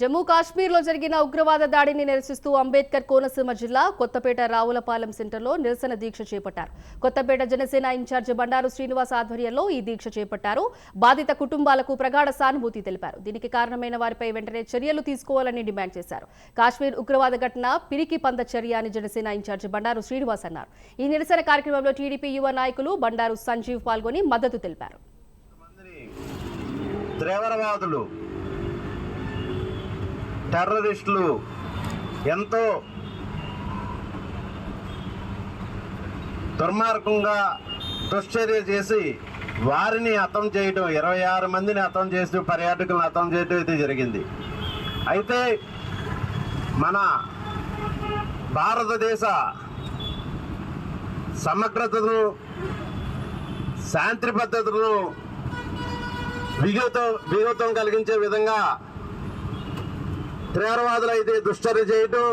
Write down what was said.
జమ్మూ కాశ్మీర్లో జరిగిన ఉగ్రవాద దాడిని నిరసిస్తూ అంబేద్కర్ కోనసీమ జిల్లా కొత్తపేట రావులపాలెం సెంటర్లో నిరసన దీక్ష చేపట్టారు. కొత్తపేట జనసేన ఇన్ఛార్జి బండారు శ్రీనివాస్ ఆధ్వర్యంలో ఈ దీక్ష చేపట్టారు. బాధిత కుటుంబాలకు ప్రగాఢ సానుభూతి తెలిపారు. దీనికి కారణమైన వారిపై వెంటనే చర్యలు తీసుకోవాలని డిమాండ్ చేశారు. కాశ్మీర్ ఉగ్రవాద ఘటన పిరికి పంద చర్య అని జనసేన ఇన్ఛార్జి బండారు శ్రీనివాస్ అన్నారు. ఈ నిరసన కార్యక్రమంలో టీడీపీ యువ నాయకులు బండారు సంజీవ్ పాల్గొని మద్దతు తెలిపారు. టెర్రరిస్టులు ఎంతో దుర్మార్గంగా దుశ్చర్య చేసి వారిని హతం చేయడం, 26 మందిని హతం చేసి పర్యాటకులను హతం చేయడం అయితే జరిగింది. అయితే మన భారతదేశ సమగ్రతను, శాంతి పద్ధతులను విఘాతం కలిగించే విధంగా తీవ్రవాదులు అయితే దుశ్చర్య చేయటం,